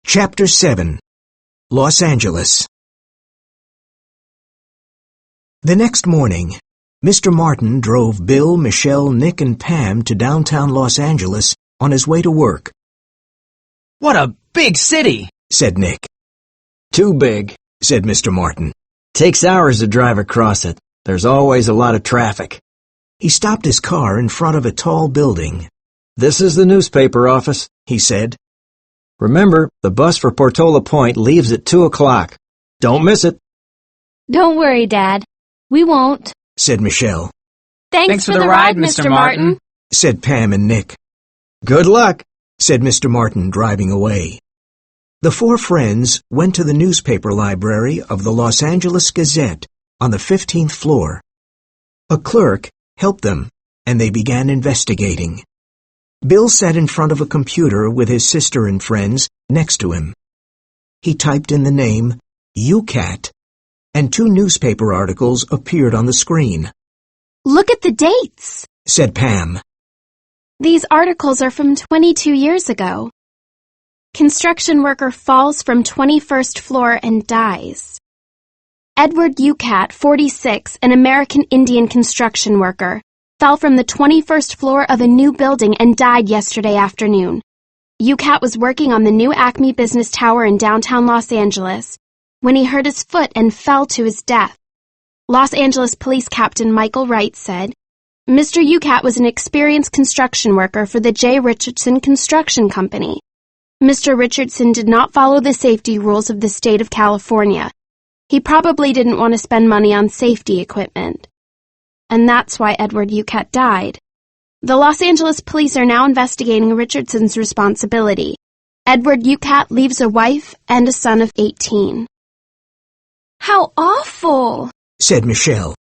Chapter 7. Los Angeles. The next morning, Mr. Martin drove Bill, Michelle, Nick, and Pam to downtown Los Angeles on his way to work. "What a big city," said Nick. "Too big," said Mr. Martin. "Takes hours to drive across it. There's always a lot of traffic." He stopped his car in front of a tall building. "This is the newspaper office," he said. "Remember, the bus for Portola Point leaves at 2 o'clock. Don't miss it." "Don't worry, Dad. We won't," said Michelle. Thanks for the ride, Mr. Martin," said Pam and Nick. "Good luck," said Mr. Martin, driving away. The four friends went to the newspaper library of the Los Angeles Gazette on the 15th floor. A clerk helped them, and they began investigating. Bill sat in front of a computer with his sister and friends next to him. He typed in the name UCAT, and two newspaper articles appeared on the screen. "Look at the dates," said Pam. "These articles are from 22 years ago. Construction worker falls from 21st floor and dies. Edward UCAT, 46, an American Indian construction worker, fell from the 21st floor of a new building and died yesterday afternoon. UCAT was working on the new Acme Business Tower in downtown Los Angeles when he hurt his foot and fell to his death. Los Angeles Police Captain Michael Wright said, Mr. UCAT was an experienced construction worker for the J. Richardson Construction Company. Mr. Richardson did not follow the safety rules of the state of California. He probably didn't want to spend money on safety equipment. And that's why Edward UCAT died. The Los Angeles police are now investigating Richardson's responsibility. Edward UCAT leaves a wife and a son of 18. How awful, said Michelle.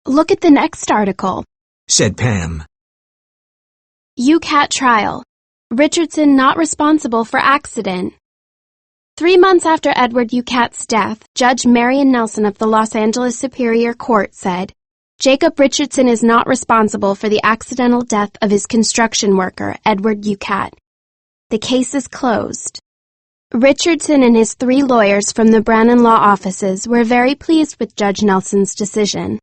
Look at the next article, said Pam. UCAT trial. Richardson not responsible for accident. 3 months after Edward UCAT's death, Judge Marion Nelson of the Los Angeles Superior Court said, Jacob Richardson is not responsible for the accidental death of his construction worker, Edward UCAT. The case is closed. Richardson and his 3 lawyers from the Brannon Law offices were very pleased with Judge Nelson's decision.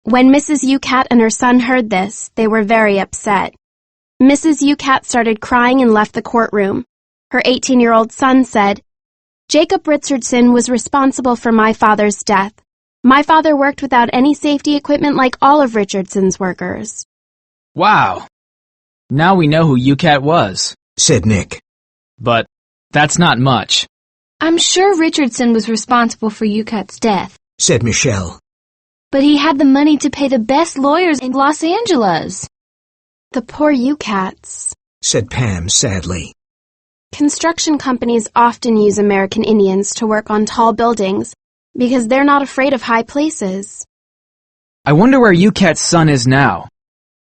When Mrs. UCAT and her son heard this, they were very upset. Mrs. UCAT started crying and left the courtroom. Her 18-year-old son said, Jacob Richardson was responsible for my father's death. My father worked without any safety equipment like all of Richardson's workers. Wow. Now we know who UCAT was, said Nick. But that's not much. I'm sure Richardson was responsible for UCAT's death, said Michelle. But he had the money to pay the best lawyers in Los Angeles. The poor UCATs, said Pam sadly. Construction companies often use American Indians to work on tall buildings because they're not afraid of high places. I wonder where UCAT's son is now.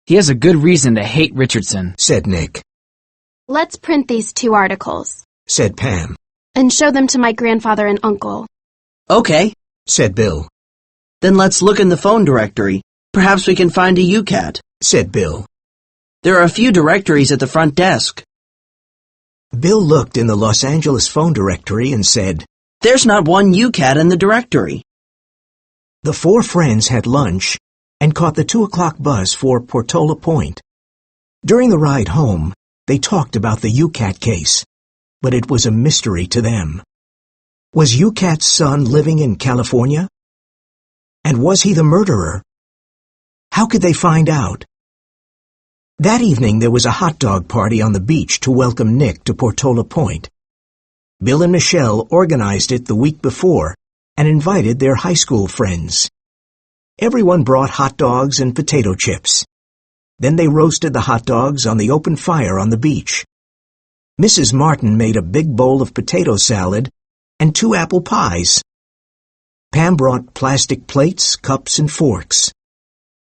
He has a good reason to hate Richardson, said Nick. Let's print these 2 articles, said Pam. And show them to my grandfather and uncle. Okay, said Bill. Then let's look in the phone directory. Perhaps we can find a UCAT, said Bill. There are a few directories at the front desk. Bill looked in the Los Angeles phone directory and said, There's not one UCAT in the directory. The 4 friends had lunch and caught the 2 o'clock bus for Portola Point. During the ride home, they talked about the UCAT case, but it was a mystery to them. Was UCAT's son living in California? And was he the murderer? How could they find out? That evening there was a hot dog party on the beach to welcome Nick to Portola Point. Bill and Michelle organized it the week before and invited their high school friends. Everyone brought hot dogs and potato chips. Then they roasted the hot dogs on the open fire on the beach. Mrs. Martin made a big bowl of potato salad and 2 apple pies. Pam brought plastic plates, cups, and forks.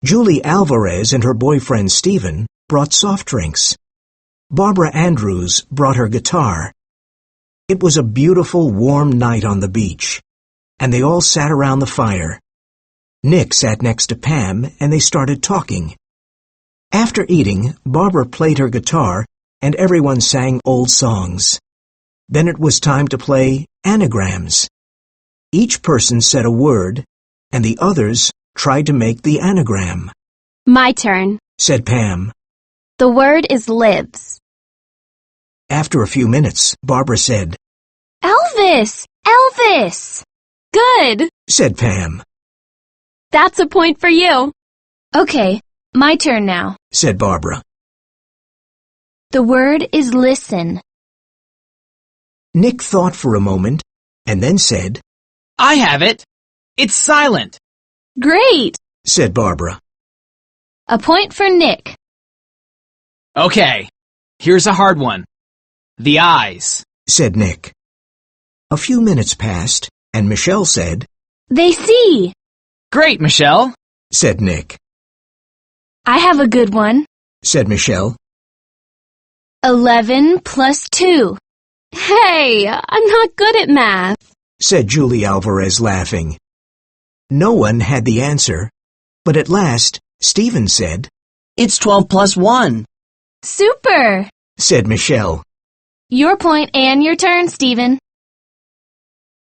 Julie Alvarez and her boyfriend Stephen brought soft drinks. Barbara Andrews brought her guitar. It was a beautiful, warm night on the beach, and they all sat around the fire. Nick sat next to Pam, and they started talking. After eating, Barbara played her guitar, and everyone sang old songs. Then it was time to play anagrams. Each person said a word, and the others tried to make the anagram. My turn. Said Pam. The word is lives. After a few minutes, Barbara said, Elvis! Elvis! Good. said Pam. That's a point for you. Okay, my turn now. Said Barbara. The word is listen. Nick thought for a moment and then said, I have it. It's silent. Great! said Barbara. A point for Nick. Okay, here's a hard one. The eyes. Said Nick. A few minutes passed and Michelle said, They see. Great, Michelle. said Nick. I have a good one. Said Michelle. 11 plus 2. Hey, I'm not good at math. Said Julie Alvarez, laughing. No one had the answer, but at last Stephen said, It's 12 plus 1. Super! said Michelle. Your point and your turn, Stephen.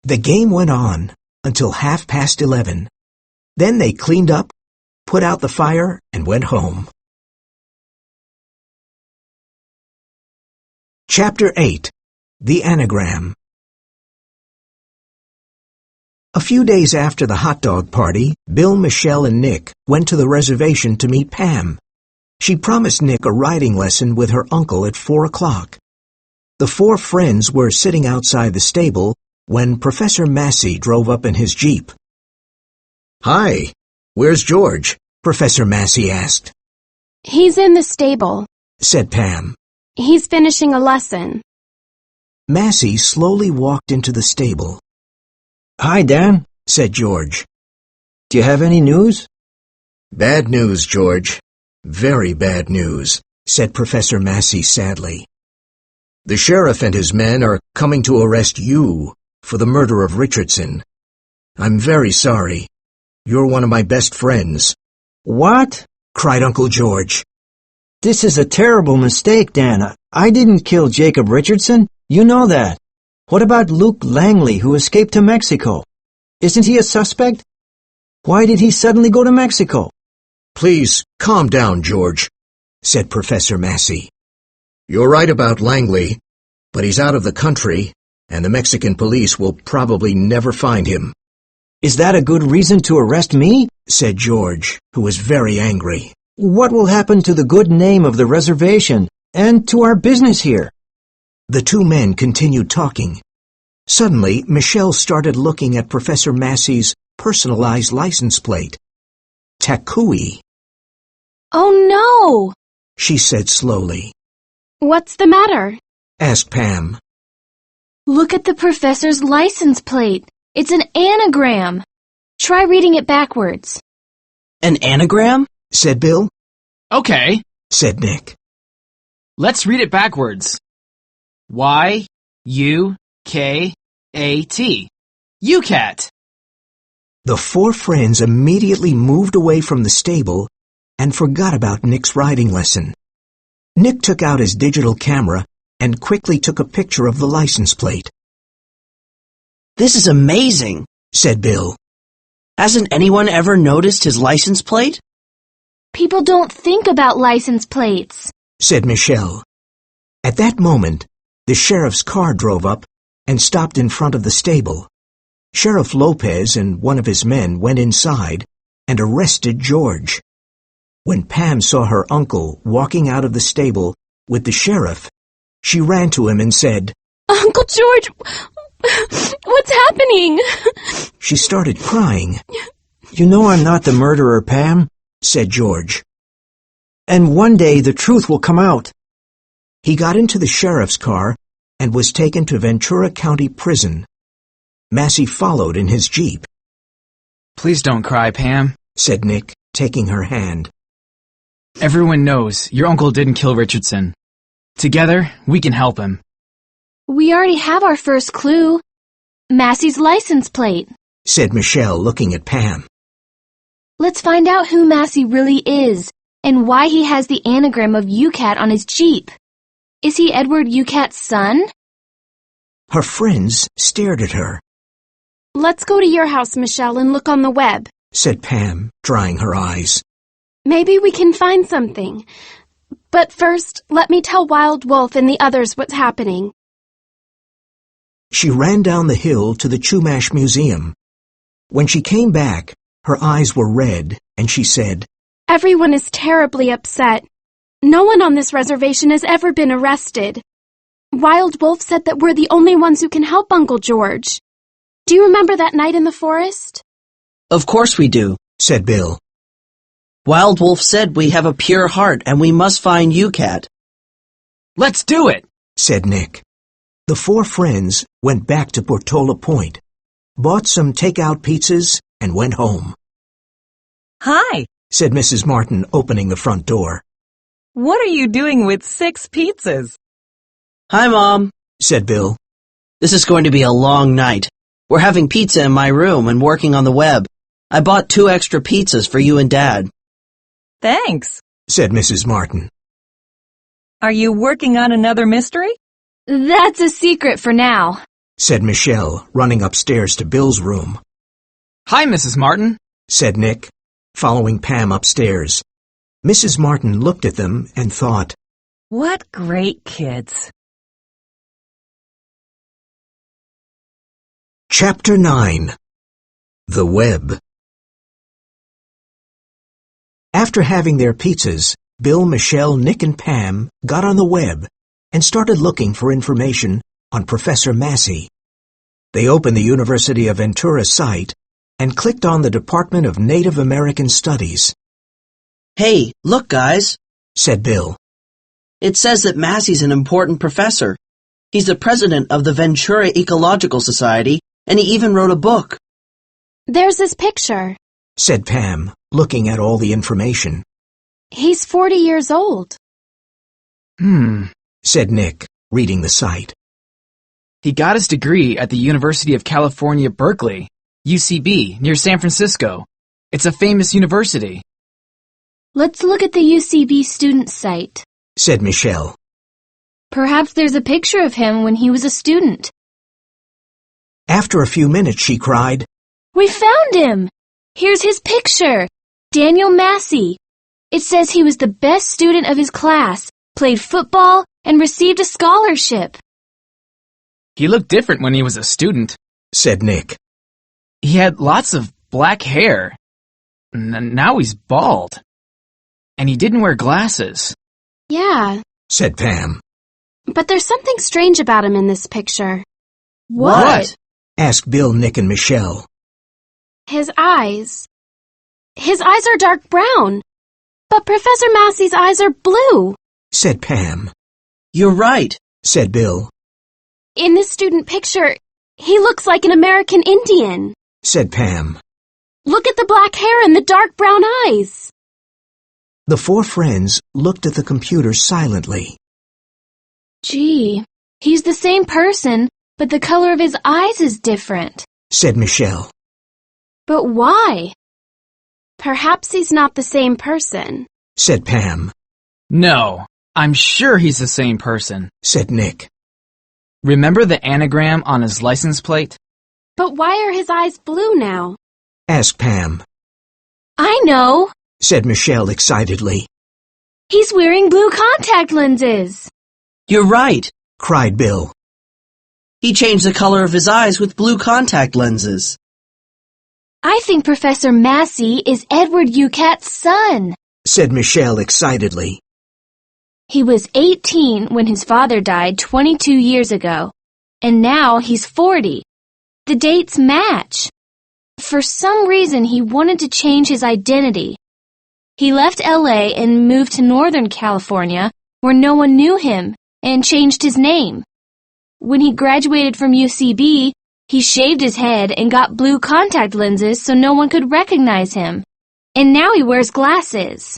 The game went on until 11:30. Then they cleaned up, put out the fire, and went home. Chapter 8. The Anagram. A few days after the hot dog party, Bill, Michelle, and Nick went to the reservation to meet Pam. She promised Nick a riding lesson with her uncle at 4 o'clock. The four friends were sitting outside the stable when Professor Massey drove up in his Jeep. Hi, where's George? Professor Massey asked. He's in the stable, Said Pam. He's finishing a lesson. Massey slowly walked into the stable. Hi, Dan. Said George. Do you have any news? Bad news, George. Very bad news, said Professor Massey sadly. The sheriff and his men are coming to arrest you for the murder of Richardson. I'm very sorry. You're one of my best friends. What? Cried Uncle George. This is a terrible mistake, Dan. I didn't kill Jacob Richardson. You know that. What about Luke Langley, who escaped to Mexico? Isn't he a suspect? Why did he suddenly go to Mexico? Please, calm down, George, said Professor Massey. You're right about Langley, but he's out of the country, and the Mexican police will probably never find him. Is that a good reason to arrest me? Said George, who was very angry. What will happen to the good name of the reservation and to our business here? The two men continued talking. Suddenly, Michelle started looking at Professor Massey's personalized license plate. Takui, Oh no! she said slowly. What's the matter? Asked Pam. Look at the professor's license plate. It's an anagram. Try reading it backwards. An anagram? Said Bill. Okay, Said Nick. let's read it backwards. Y-U-K-A-T. UCAT. The four friends immediately moved away from the stable and forgot about Nick's riding lesson. Nick took out his digital camera and quickly took a picture of the license plate. This is amazing, Said Bill. Hasn't anyone ever noticed his license plate? People don't think about license plates. Said Michelle. At that moment, the sheriff's car drove up and stopped in front of the stable. Sheriff Lopez and one of his men went inside and arrested George. When Pam saw her uncle walking out of the stable with the sheriff, she ran to him and said, Uncle George, what's happening? She started crying. You know I'm not the murderer, Pam, Said George. and one day the truth will come out. He got into the sheriff's car and was taken to Ventura County Prison. Massey followed in his Jeep, Please don't cry, Pam. said Nick, taking her hand. Everyone knows your uncle didn't kill Richardson. Together, we can help him. We already have our first clue. Massey's license plate. Said Michelle, looking at Pam. Let's find out who Massey really is and why he has the anagram of UCAT on his Jeep. Is he Edward UCAT's son? Her friends stared at her, Let's go to your house, Michelle, and look on the web. said Pam, drying her eyes. Maybe we can find something. But first, let me tell Wild Wolf and the others what's happening. She ran down the hill to the Chumash Museum. When she came back, her eyes were red, and she said, Everyone is terribly upset. No one on this reservation has ever been arrested. Wild Wolf said that we're the only ones who can help Uncle George. Do you remember that night in the forest? Of course we do, said Bill. Wild Wolf said we have a pure heart and we must find UCAT. Let's do it, said Nick. The four friends went back to Portola Point, bought some takeout pizzas, and went home. Hi, Said Mrs. Martin, opening the front door. what are you doing with 6 pizzas? Hi, Mom, Said Bill. this is going to be a long night. We're having pizza in my room and working on the web. I bought 2 extra pizzas for you and Dad. Thanks. Said Mrs. Martin. Are you working on another mystery? That's a secret for now. Said Michelle, running upstairs to Bill's room. Hi, Mrs. Martin. Said Nick, following Pam upstairs. Mrs. Martin looked at them and thought, What great kids. Chapter 9. The Web. After having their pizzas, Bill, Michelle, Nick, and Pam got on the web and started looking for information on Professor Massey. They opened the University of Ventura site and clicked on the Department of Native American Studies. Hey, look, guys. Said Bill. It says that Massey's an important professor. He's the president of the Ventura Ecological Society, and he even wrote a book. There's this picture. Said Pam, looking at all the information. He's 40 years old. Said Nick, reading the site. He got his degree at the University of California, Berkeley, UCB, near San Francisco. It's a famous university. Let's look at the UCB student site. Said Michelle. Perhaps there's a picture of him when he was a student. After a few minutes, she cried, We found him! Here's his picture. Daniel Massey. It says he was the best student of his class, played football, and received a scholarship. He looked different when he was a student. said Nick. He had lots of black hair. Now he's bald. And he didn't wear glasses. Yeah, Said Pam. but there's something strange about him in this picture. What? Asked Bill, Nick, and Michelle. His eyes. His eyes are dark brown. But Professor Massey's eyes are blue. Said Pam. You're right. Said Bill. In this student picture, he looks like an American Indian. Said Pam. Look at the black hair and the dark brown eyes. The four friends looked at the computer silently. Gee, he's the same person, but the color of his eyes is different. Said Michelle. But why? Perhaps he's not the same person. Said Pam. No, I'm sure he's the same person. Said Nick. Remember the anagram on his license plate? But why are his eyes blue now? Asked Pam. I know. Said Michelle excitedly. He's wearing blue contact lenses. You're right. Cried Bill. He changed the color of his eyes with blue contact lenses. I think Professor Massey is Edward UCAT's son. Said Michelle excitedly. He was 18 when his father died 22 years ago, and now he's 40. The dates match. For some reason, he wanted to change his identity. He left LA and moved to Northern California, where no one knew him, and changed his name. When he graduated from UCB, he shaved his head and got blue contact lenses so no one could recognize him. And now he wears glasses.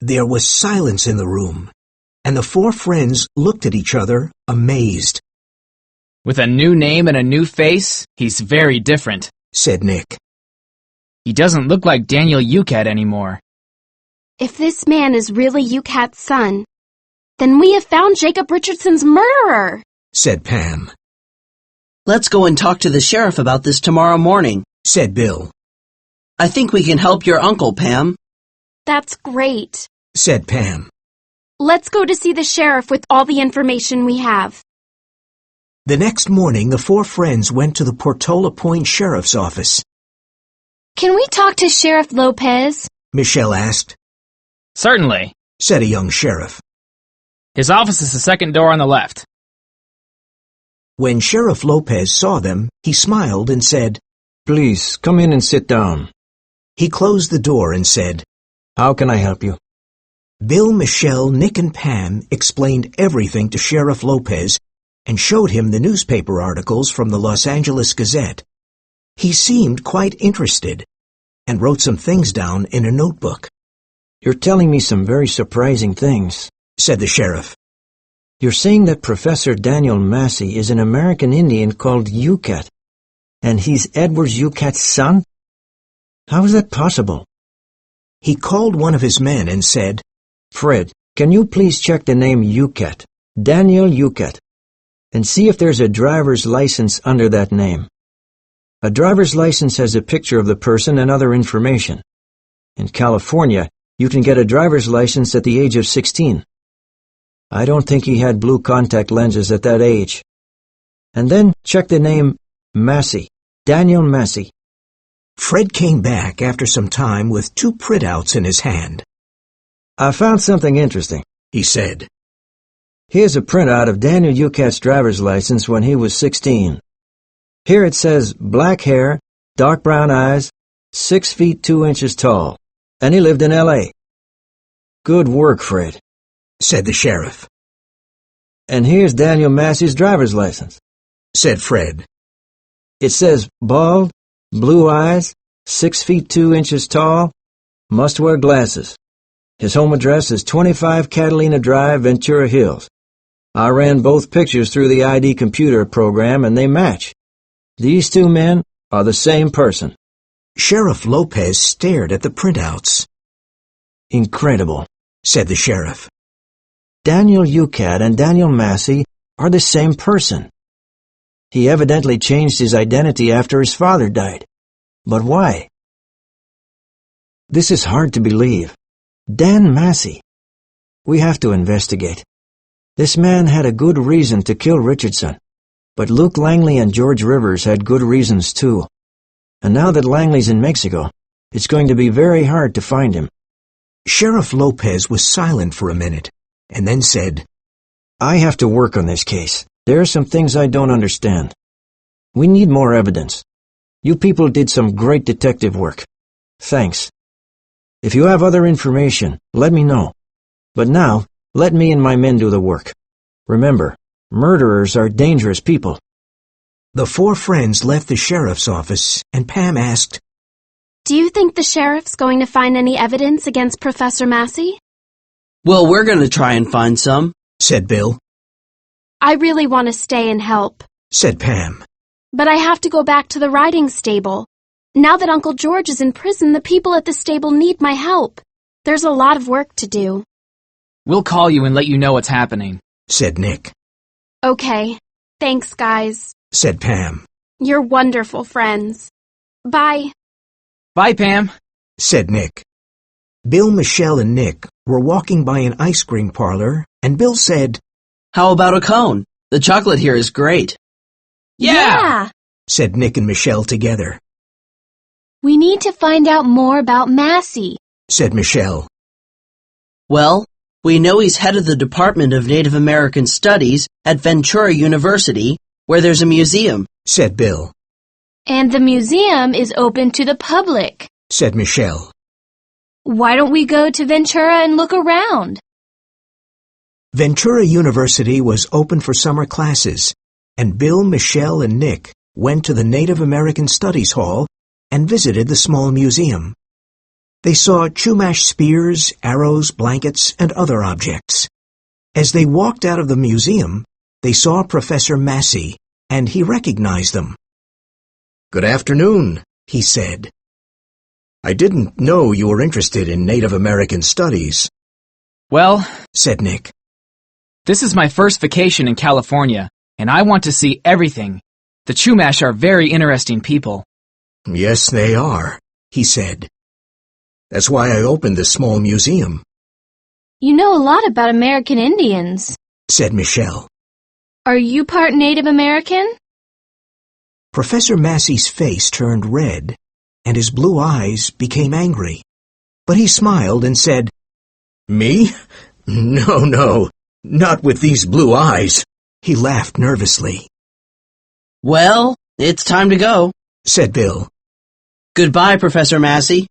There was silence in the room, and the four friends looked at each other, amazed. With a new name and a new face, he's very different. Said Nick. He doesn't look like Daniel UCAT anymore. If this man is really UCAT's son, then we have found Jacob Richardson's murderer. said Pam. Let's go and talk to the sheriff about this tomorrow morning, said Bill. I think we can help your uncle, Pam. That's great. Said Pam. Let's go to see the sheriff with all the information we have. The next morning, the four friends went to the Portola Point Sheriff's office. Can we talk to Sheriff Lopez? Michelle asked. Certainly, said a young sheriff. His office is the second door on the left. When Sheriff Lopez saw them, he smiled and said, Please, come in and sit down. He closed the door and said, How can I help you? Bill, Michelle, Nick, and Pam explained everything to Sheriff Lopez and showed him the newspaper articles from the Los Angeles Gazette. He seemed quite interested and wrote some things down in a notebook. You're telling me some very surprising things, said the sheriff. You're saying that Professor Daniel Massey is an American Indian called Yucat, and he's Edward Yucat's son? How is that possible? He called one of his men and said, Fred, can you please check the name Yucat, Daniel Yucat, and see if there's a driver's license under that name? A driver's license has a picture of the person and other information. In California, you can get a driver's license at the age of 16. I don't think he had blue contact lenses at that age. And then check the name Massey, Daniel Massey. Fred came back after some time with 2 printouts in his hand. I found something interesting, he said. Here's a printout of Daniel Yucat's driver's license when he was 16. Here it says black hair, dark brown eyes, 6 feet 2 inches tall, and he lived in L.A. Good work, Fred, said the sheriff. And here's Daniel Massey's driver's license, said Fred. It says bald, blue eyes, 6 feet 2 inches tall, must wear glasses. His home address is 25 Catalina Drive, Ventura Hills. I ran both pictures through the ID computer program and they match. These 2 men are the same person. Sheriff Lopez stared at the printouts. Incredible, said the sheriff. Daniel Yucat and Daniel Massey are the same person. He evidently changed his identity after his father died. But why? This is hard to believe. Dan Massey. We have to investigate. This man had a good reason to kill Richardson, but Luke Langley and George Rivers had good reasons too. And now that Langley's in Mexico, it's going to be very hard to find him. Sheriff Lopez was silent for a minute, and then said, I have to work on this case. There are some things I don't understand. We need more evidence. You people did some great detective work. Thanks. If you have other information, let me know. But now, let me and my men do the work. Remember, murderers are dangerous people. The 4 friends left the sheriff's office, and Pam asked, Do you think the sheriff's going to find any evidence against Professor Massey? Well, we're going to try and find some, said Bill. I really want to stay and help, said Pam. but I have to go back to the riding stable. Now that Uncle George is in prison, the people at the stable need my help. There's a lot of work to do. We'll call you and let you know what's happening, said Nick. Okay. Thanks, guys. Said Pam. You're wonderful friends. Bye. Bye, Pam, said Nick. Bill, Michelle, and Nick were walking by an ice cream parlor, and Bill said, How about a cone? The chocolate here is great. Yeah! said Nick and Michelle together. We need to find out more about Massey, said Michelle. Well, we know he's head of the Department of Native American Studies at Ventura University, where there's a museum, said Bill. and the museum is open to the public. Said Michelle. Why don't we go to Ventura and look around? Ventura University was open for summer classes, and Bill, Michelle, and Nick went to the Native American Studies Hall and visited the small museum. They saw Chumash spears, arrows, blankets, and other objects. As they walked out of the museum, they saw Professor Massey, and he recognized them. "Good afternoon," he said. "I didn't know you were interested in Native American studies," Well, said Nick. this is my first vacation in California, and I want to see everything. The Chumash are very interesting people. Yes, they are, he said. That's why I opened this small museum, You know a lot about American Indians. said Michelle. Are you part Native American? Professor Massey's face turned red, and his blue eyes became angry. But he smiled and said, Me? No, not with these blue eyes. He laughed nervously, Well, it's time to go, said Bill. Goodbye, Professor Massey.